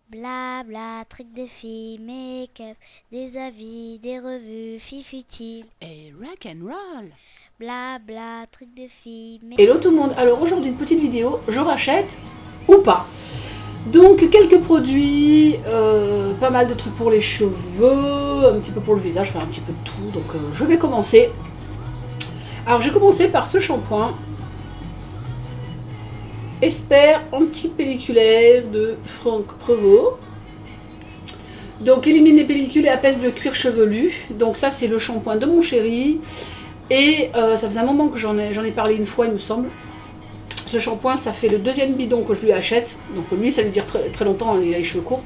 Blabla, truc de filles, make-up, des avis, des revues, filles futiles. Et rock and roll. Blabla, truc de filles, Hello tout le monde, alors aujourd'hui une petite vidéo, je rachète ou pas. Donc quelques produits, pas mal de trucs pour les cheveux, un petit peu pour le visage, enfin un petit peu de tout, donc je vais commencer. Alors j'ai commencé par ce shampoing, Esper anti-pelliculaire de Franck Prevot. Donc élimine les pellicules et apaise le cuir chevelu, donc ça c'est le shampoing de mon chéri. Et ça faisait un moment que j'en ai parlé une fois il me semble. Ce shampoing, ça fait le deuxième bidon que je lui achète. Donc lui, ça lui dure très, très longtemps, il a les cheveux courts.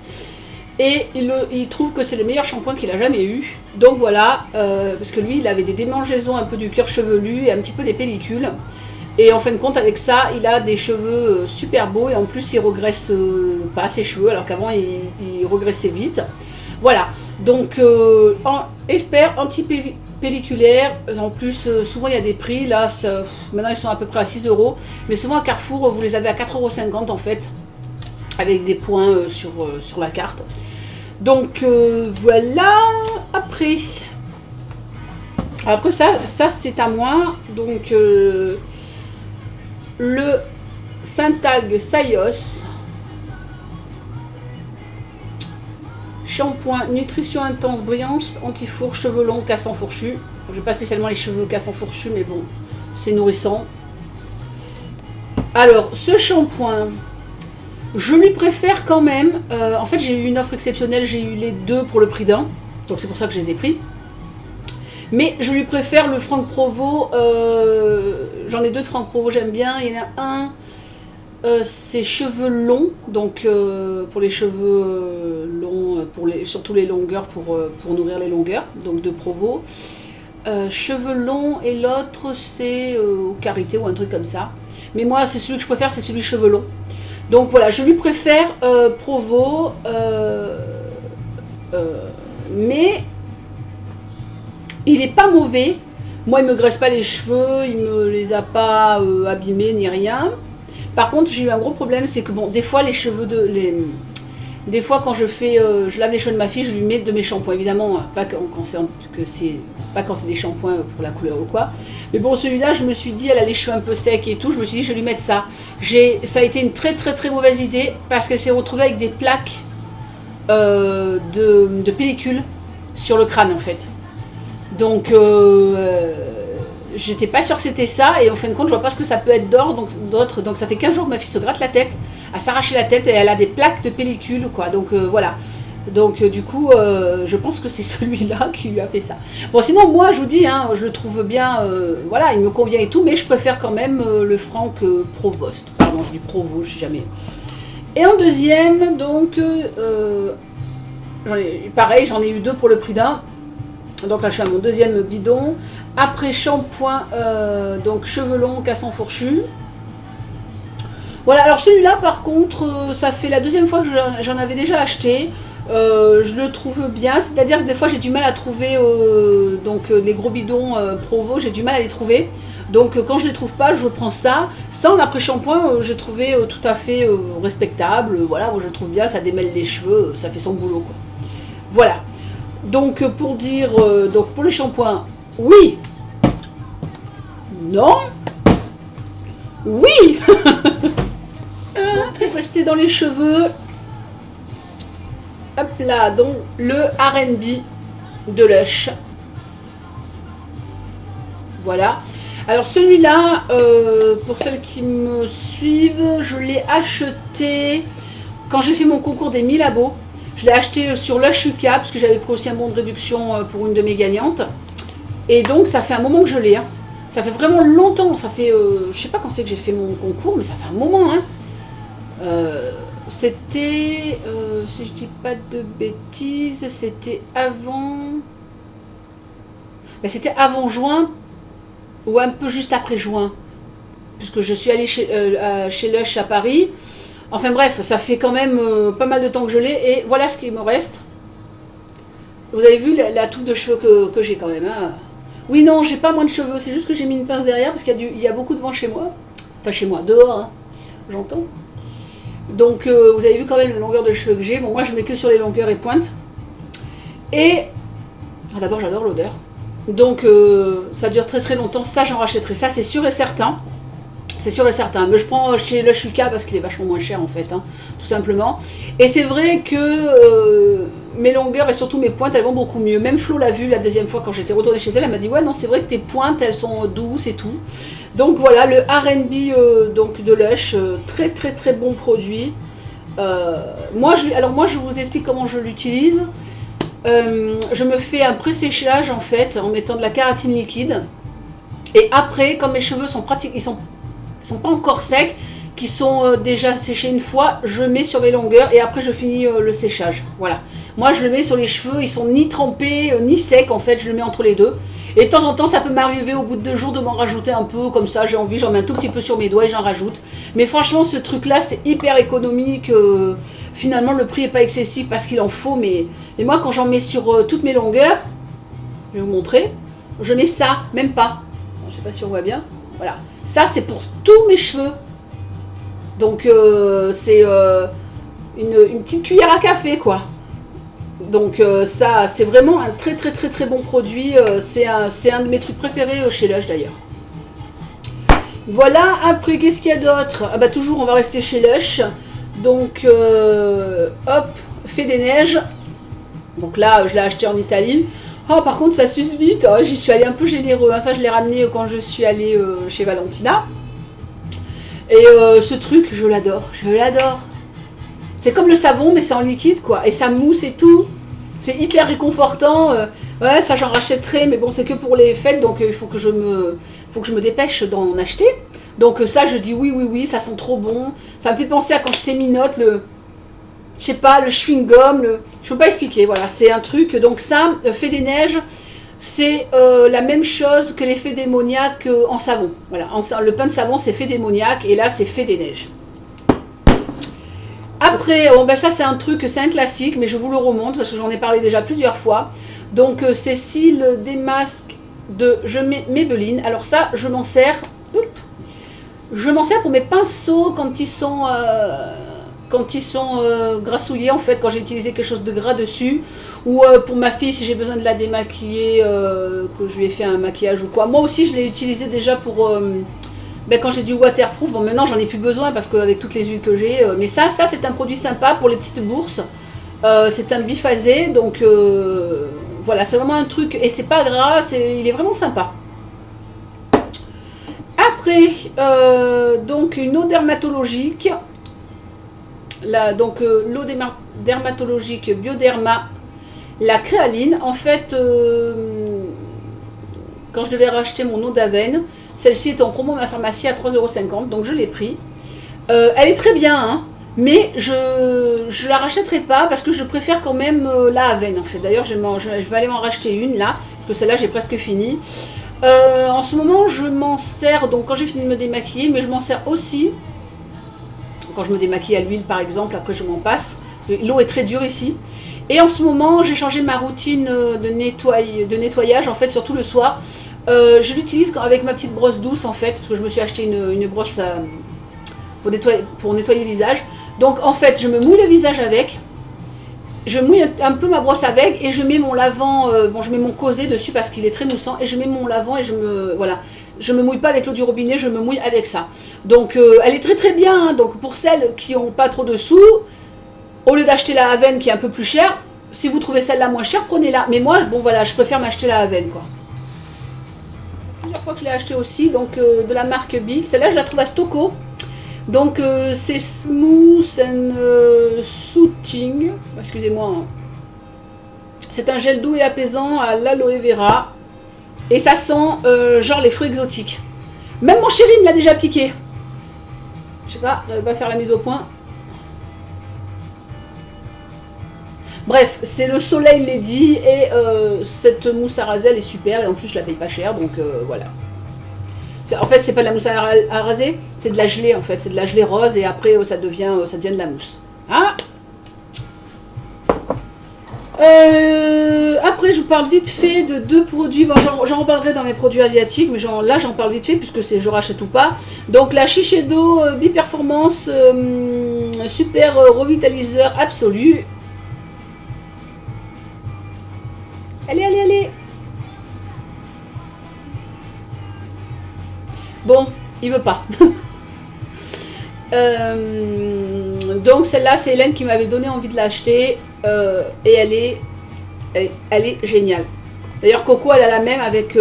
Et il trouve que c'est le meilleur shampoing qu'il a jamais eu. Donc voilà, parce que lui, il avait des démangeaisons un peu du cuir chevelu et un petit peu des pellicules. Et en fin de compte, avec ça, il a des cheveux super beaux. Et en plus, il regresse pas ses cheveux, alors qu'avant, il regressait vite. Voilà, donc expert anti-pelliculaire. En plus, souvent il y a des prix. Là, maintenant ils sont à peu près à 6 euros. Mais souvent à Carrefour, vous les avez à 4,50 € en fait, avec des points sur la carte. Donc voilà. Après ça c'est à moi. Donc le Syntalg Sayos. Shampoing nutrition intense brillance anti-fourche cheveux longs cassant fourchu. J'ai pas spécialement les cheveux cassant fourchu, mais bon, c'est nourrissant. Alors ce shampoing, je lui préfère quand même. En fait, j'ai eu une offre exceptionnelle, j'ai eu les deux pour le prix d'un, donc c'est pour ça que je les ai pris. Mais je lui préfère le Franck Prevot. J'en ai deux de Franck Prevot, j'aime bien. Il y en a un. C'est cheveux longs, donc pour les cheveux longs, surtout les longueurs, pour nourrir les longueurs, donc de Provo. Cheveux longs et l'autre c'est Carité ou un truc comme ça. Mais moi c'est celui que je préfère, c'est celui cheveux longs. Donc voilà, je lui préfère Provo, mais il n'est pas mauvais. Moi il me graisse pas les cheveux, il me les a pas abîmés ni rien. Par contre, j'ai eu un gros problème, c'est que bon, des fois les cheveux des fois quand je lave les cheveux de ma fille, je lui mets de mes shampoings. Évidemment, pas quand c'est des shampoings pour la couleur ou quoi. Mais bon, celui-là, je me suis dit, elle a les cheveux un peu secs et tout. Je me suis dit, je vais lui mettre ça. Ça a été une très très très mauvaise idée parce qu'elle s'est retrouvée avec des plaques de pellicule sur le crâne en fait. Donc j'étais pas sûre que c'était ça, et en fin de compte je vois pas ce que ça peut être d'autre, donc ça fait 15 jours que ma fille se gratte la tête, à s'arracher la tête, et elle a des plaques de pellicule quoi, donc voilà. Donc du coup je pense que c'est celui-là qui lui a fait ça. Bon sinon moi je vous dis, hein, je le trouve bien, voilà, il me convient et tout, mais je préfère quand même le Franck Provost, pardon je dis Provo, je sais jamais. Et en deuxième, donc pareil, j'en ai eu deux pour le prix d'un. Donc là je suis à mon deuxième bidon. Après shampoing, donc cheveux longs cassant fourchu. Voilà, alors celui-là par contre, ça fait la deuxième fois que j'en avais déjà acheté. Je le trouve bien, c'est-à-dire que des fois j'ai du mal à trouver les gros bidons Provo, j'ai du mal à les trouver. Donc quand je les trouve pas, je prends ça. Ça en après shampoing, j'ai trouvé tout à fait respectable. Voilà, moi je le trouve bien, ça démêle les cheveux, ça fait son boulot quoi. Voilà. Donc pour dire, donc pour les shampoings, oui, non, oui. Pour rester dans les cheveux, hop là, donc le R&B de Lush. Voilà. Alors celui-là, pour celles qui me suivent, je l'ai acheté quand j'ai fait mon concours des 1000 abos. Je l'ai acheté sur Lush UK parce que j'avais pris aussi un bon de réduction pour une de mes gagnantes. Et donc ça fait un moment que je l'ai. Hein. Ça fait vraiment longtemps. Ça fait, je sais pas quand c'est que j'ai fait mon concours, mais ça fait un moment. Hein. C'était, si je dis pas de bêtises, c'était avant. Ben, c'était avant juin ou un peu juste après juin, puisque je suis allée chez Lush à Paris. Enfin bref, ça fait quand même pas mal de temps que je l'ai, et voilà ce qu'il me reste. Vous avez vu la touffe de cheveux que j'ai quand même. Hein. Oui, non, j'ai pas moins de cheveux, c'est juste que j'ai mis une pince derrière parce qu'il y a beaucoup de vent chez moi. Enfin chez moi, dehors, hein, j'entends. Donc vous avez vu quand même la longueur de cheveux que j'ai. Bon, moi je mets que sur les longueurs et pointes. Et d'abord j'adore l'odeur. Donc ça dure très très longtemps. Ça j'en rachèterai. Ça c'est sûr et certain. C'est sûr et certain. Mais je prends chez Lush UK parce qu'il est vachement moins cher en fait. Hein, tout simplement. Et c'est vrai que mes longueurs et surtout mes pointes elles vont beaucoup mieux. Même Flo l'a vu la deuxième fois quand j'étais retournée chez elle. Elle m'a dit ouais non c'est vrai que tes pointes elles sont douces et tout. Donc voilà le R&B donc de Lush. Très très très bon produit. Moi je vous explique comment je l'utilise. Je me fais un pré-séchage en fait en mettant de la kératine liquide et après quand mes cheveux sont pratiques, ils sont pas encore secs, qui sont déjà séchés une fois, je mets sur mes longueurs et après je finis le séchage. Voilà. Moi je le mets sur les cheveux, ils sont ni trempés ni secs en fait, je le mets entre les deux. Et de temps en temps ça peut m'arriver au bout de 2 jours de m'en rajouter un peu, comme ça j'ai envie, j'en mets un tout petit peu sur mes doigts et j'en rajoute. Mais franchement ce truc là c'est hyper économique, finalement le prix est pas excessif parce qu'il en faut, mais et moi quand j'en mets sur toutes mes longueurs, je vais vous montrer, je mets ça, même pas. Je sais pas si on voit bien, voilà. Ça c'est pour tous mes cheveux. Donc c'est une petite cuillère à café quoi. Donc ça c'est vraiment un très très très très bon produit. C'est un de mes trucs préférés chez Lush d'ailleurs. Voilà, après qu'est-ce qu'il y a d'autre? Ah bah toujours on va rester chez Lush. Donc hop, fait des neiges. Donc là je l'ai acheté en Italie. Oh par contre ça s'use vite, hein. J'y suis allée un peu généreux, hein. Ça je l'ai ramené quand je suis allée chez Valentina. Et ce truc je l'adore, C'est comme le savon mais c'est en liquide quoi, et ça mousse et tout. C'est hyper réconfortant. Ouais ça j'en rachèterai mais bon c'est que pour les fêtes donc il faut que je me dépêche d'en acheter. Donc ça je dis oui ça sent trop bon. Ça me fait penser à quand j'étais minote, je sais pas, le chewing-gum, je peux pas expliquer, voilà, c'est un truc, donc ça, fait des neiges, c'est la même chose que l'effet démoniaque en savon, voilà, le pain de savon c'est fait démoniaque, et là c'est fait des neiges. Après, bon ben ça c'est un truc, c'est un classique, mais je vous le remonte, parce que j'en ai parlé déjà plusieurs fois, donc c'est Cils Démasque de Maybelline, alors ça, je m'en sers pour mes pinceaux quand ils sont grassouillés en fait, quand j'ai utilisé quelque chose de gras dessus, ou pour ma fille si j'ai besoin de la démaquiller, que je lui ai fait un maquillage ou quoi. Moi aussi je l'ai utilisé déjà pour quand j'ai du waterproof. Bon maintenant j'en ai plus besoin parce qu'avec toutes les huiles que j'ai, mais ça c'est un produit sympa pour les petites bourses. C'est un biphasé, donc voilà, c'est vraiment un truc, et c'est pas gras, il est vraiment sympa. Après donc une eau dermatologique. Donc l'eau dermatologique Bioderma, la créaline. En fait, quand je devais racheter mon eau d'Aven, celle-ci est en promo à ma pharmacie à 3,50 €, donc je l'ai pris. Elle est très bien, hein, mais je la rachèterai pas parce que je préfère quand même la Aven en fait. D'ailleurs, je vais aller m'en racheter une là, parce que celle-là j'ai presque fini. En ce moment, je m'en sers donc quand j'ai fini de me démaquiller, mais je m'en sers aussi quand je me démaquille à l'huile par exemple, après je m'en passe, parce que l'eau est très dure ici. Et en ce moment j'ai changé ma routine de nettoyage en fait, surtout le soir. Je l'utilise avec ma petite brosse douce en fait, parce que je me suis acheté une brosse pour nettoyer le visage. Donc en fait je me mouille le visage avec, je mouille un peu ma brosse avec, et je mets mon lavant, je mets mon causé dessus parce qu'il est très moussant, et je mets mon lavant et je me mouille pas avec l'eau du robinet, je me mouille avec ça. Donc elle est très très bien, hein. Donc pour celles qui n'ont pas trop de sous, au lieu d'acheter la Aven qui est un peu plus chère, si vous trouvez celle-là moins chère, prenez-la. Mais moi, bon voilà, je préfère m'acheter la Aven quoi. Plusieurs fois que je l'ai acheté aussi, donc de la marque Big. Celle-là je la trouve à Stocco. Donc c'est Smooth and Soothing, excusez-moi. Hein. C'est un gel doux et apaisant à l'aloe vera. Et ça sent genre les fruits exotiques. Même mon chéri me l'a déjà piqué. Je sais pas, je vais pas faire la mise au point. Bref, c'est le Soleil Lady, et cette mousse à raser elle est super, et en plus je la paye pas cher, donc voilà. En fait c'est pas de la mousse à raser, c'est de la gelée en fait, c'est de la gelée rose, et après ça devient de la mousse. Hein? Après je vous parle vite fait de 2 produits, bon, j'en reparlerai dans mes produits asiatiques, mais là j'en parle vite fait puisque c'est je rachète ou pas. Donc la Shiseido Biperformance super revitaliseur absolu. Allez, allez, allez. Bon, il veut pas. Donc celle-là, c'est Hélène qui m'avait donné envie de l'acheter. Et elle est géniale. D'ailleurs, Coco, elle a la même avec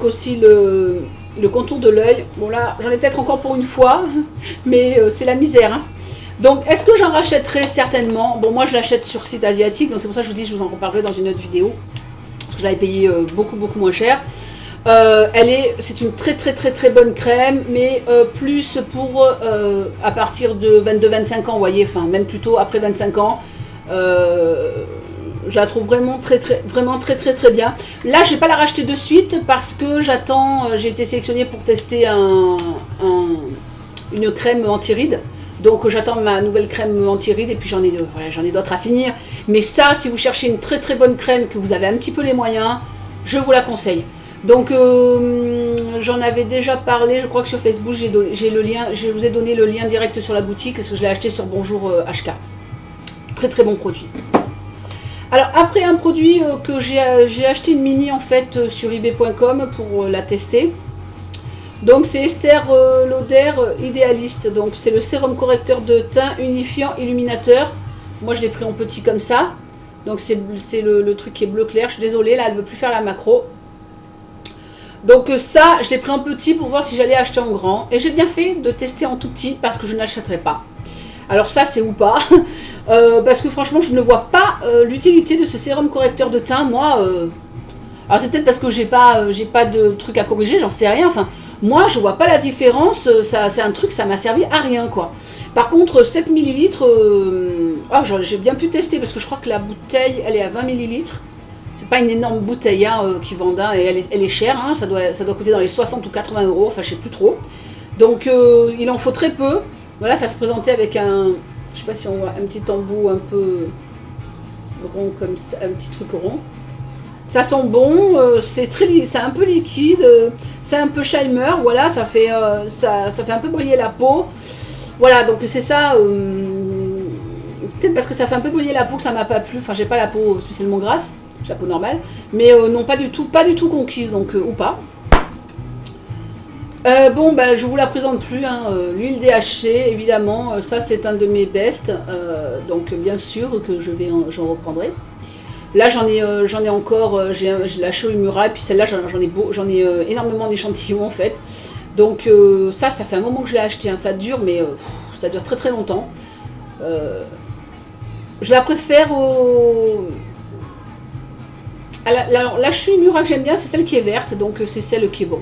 aussi le contour de l'œil. Bon là, j'en ai peut-être encore pour une fois, mais c'est la misère. Hein. Donc, est-ce que j'en rachèterai? Certainement. Bon, moi, je l'achète sur site asiatique, donc c'est pour ça que je vous dis, je vous en reparlerai dans une autre vidéo. Parce que je l'avais payé beaucoup moins cher. C'est une très bonne crème, mais plus pour à partir de 22-25 ans, vous voyez, enfin, même plutôt après 25 ans. Je la trouve vraiment très bien. Là, je vais pas la racheter de suite parce que j'attends. J'ai été sélectionnée pour tester une crème anti-rides. Donc j'attends ma nouvelle crème anti-rides et puis j'en ai d'autres à finir. Mais ça, si vous cherchez une très bonne crème, que vous avez un petit peu les moyens, je vous la conseille. Donc j'en avais déjà parlé, je crois que sur Facebook, j'ai le lien, je vous ai donné le lien direct sur la boutique parce que je l'ai acheté sur Bonjour HK. Très bon produit. Alors après un produit que j'ai acheté une mini en fait sur ebay.com pour la tester. Donc c'est Estée Lauder Idéaliste. Donc c'est le sérum correcteur de teint unifiant illuminateur. Moi je l'ai pris en petit comme ça. Donc c'est le truc qui est bleu clair. Je suis désolée, là elle ne veut plus faire la macro. Donc ça je l'ai pris en petit pour voir si j'allais acheter en grand. Et j'ai bien fait de tester en tout petit parce que je n'achèterai pas. Alors ça c'est ou pas. Parce que franchement je ne vois pas l'utilité de ce sérum correcteur de teint. Moi, alors c'est peut-être parce que j'ai pas de truc à corriger, j'en sais rien. Enfin, moi je vois pas la différence. C'est un truc, ça m'a servi à rien quoi. Par contre 7 ml, j'ai bien pu tester parce que je crois que la bouteille elle est à 20 ml. C'est pas une énorme bouteille hein, qui vendent hein, et elle est chère. Hein, ça doit coûter dans les 60 ou 80 euros. Enfin je sais plus trop. Donc il en faut très peu. Voilà, ça se présentait avec un, je sais pas si on voit, un petit embout un peu rond comme ça, un petit truc rond. Ça sent bon, c'est un peu liquide, c'est un peu Scheimer, voilà, ça fait un peu briller la peau. Voilà, donc c'est ça, peut-être parce que ça fait un peu briller la peau que ça m'a pas plu, enfin j'ai pas la peau spécialement grasse, j'ai la peau normale, mais non pas du tout conquise, donc ou pas. Bon, ben, je vous la présente plus, hein, l'huile DHC, évidemment, ça c'est un de mes bests, donc bien sûr que j'en reprendrai. Là j'en ai encore, j'ai la Sho Uemura, et puis celle-là j'en ai énormément d'échantillons en fait. Donc ça fait un moment que je l'ai acheté, hein, ça dure, mais ça dure très longtemps. Je la préfère la Sho Uemura que j'aime bien, c'est celle qui est verte, donc c'est celle qui est bon.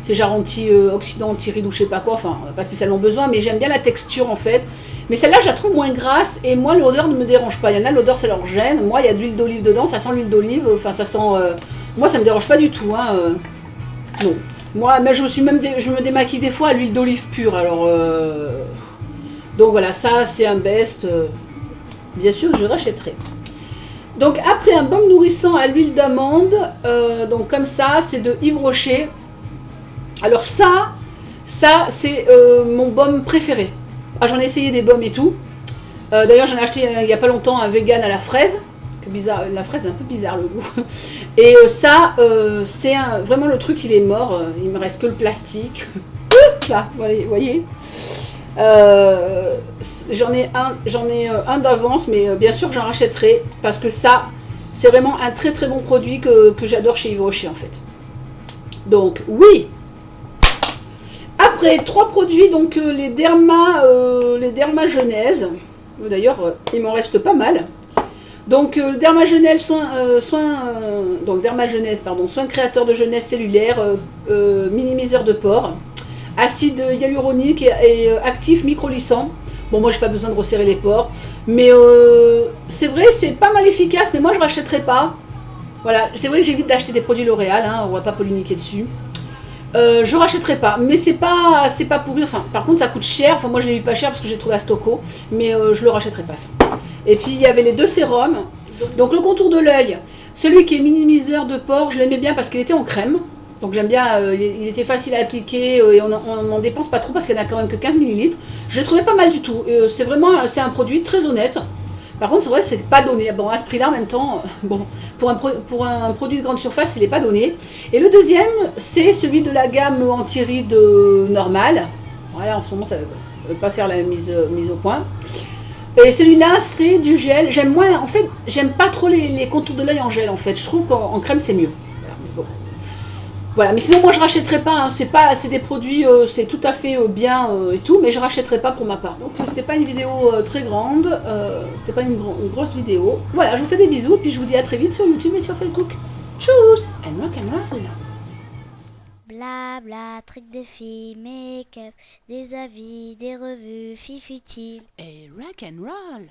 C'est genre anti-oxydant, anti-rides ou je sais pas quoi, enfin pas spécialement besoin, mais j'aime bien la texture en fait. Mais celle-là je la trouve moins grasse et moi l'odeur ne me dérange pas. Il y en a l'odeur ça leur gêne, moi il y a de l'huile d'olive dedans, ça sent l'huile d'olive, enfin ça sent... moi ça me dérange pas du tout, hein, non. Moi mais je me démaquille des fois à l'huile d'olive pure, alors... Donc voilà, ça c'est un best, bien sûr je rachèterai. Donc après un baume nourrissant à l'huile d'amande, donc comme ça c'est de Yves Rocher. Alors ça c'est mon baume préféré. Ah, j'en ai essayé des baumes et tout. D'ailleurs j'en ai acheté il n'y a pas longtemps un vegan à la fraise. Que bizarre, la fraise est un peu bizarre le goût. Et ça c'est vraiment le truc il est mort. Il me reste que le plastique. Là, vous voyez. J'en ai un d'avance, mais bien sûr que j'en rachèterai. Parce que ça c'est vraiment un très bon produit que j'adore chez Yves Rocher en fait. Donc oui. Après, 3 produits, donc les Derma Genèse. D'ailleurs, il m'en reste pas mal. Donc, Derma Genèse, soin créateur de jeunesse cellulaire, minimiseur de pores, acide hyaluronique et actif microlissant. Bon, moi, j'ai pas besoin de resserrer les pores. Mais c'est vrai, c'est pas mal efficace, mais moi, je rachèterai pas. Voilà, c'est vrai que j'évite d'acheter des produits L'Oréal, hein, on va pas polémiquer dessus. Je rachèterai pas, mais c'est pas pourri. Enfin, par contre, ça coûte cher. Enfin, moi, je l'ai eu pas cher parce que j'ai trouvé à Stocco, mais je le rachèterai pas ça. Et puis, il y avait les 2 sérums. Donc, le contour de l'œil, celui qui est minimiseur de pores, je l'aimais bien parce qu'il était en crème. Donc j'aime bien, il était facile à appliquer et on n'en dépense pas trop parce qu'il n'y en a quand même que 15 millilitres. Je l'ai trouvé pas mal du tout. C'est un produit très honnête. Par contre, c'est vrai, c'est pas donné. Bon, à ce prix-là, en même temps, bon, pour un produit de grande surface, il n'est pas donné. Et le deuxième, c'est celui de la gamme anti-rides normale. Voilà, en ce moment, ça ne veut pas faire la mise au point. Et celui-là, c'est du gel. J'aime moins, en fait, j'aime pas trop les contours de l'œil en gel, en fait. Je trouve qu'en crème, c'est mieux. Voilà, bon. Voilà, mais sinon moi je rachèterai pas, hein. C'est des produits, c'est tout à fait bien et tout, mais je rachèterai pas pour ma part. Donc c'était pas une vidéo très grande, c'était pas une grosse vidéo. Voilà, je vous fais des bisous, puis je vous dis à très vite sur YouTube et sur Facebook. Tchuss, and rock and roll. Blabla, trucs de filles, make-up, des avis, des revues, fifutiles. Et rock and roll.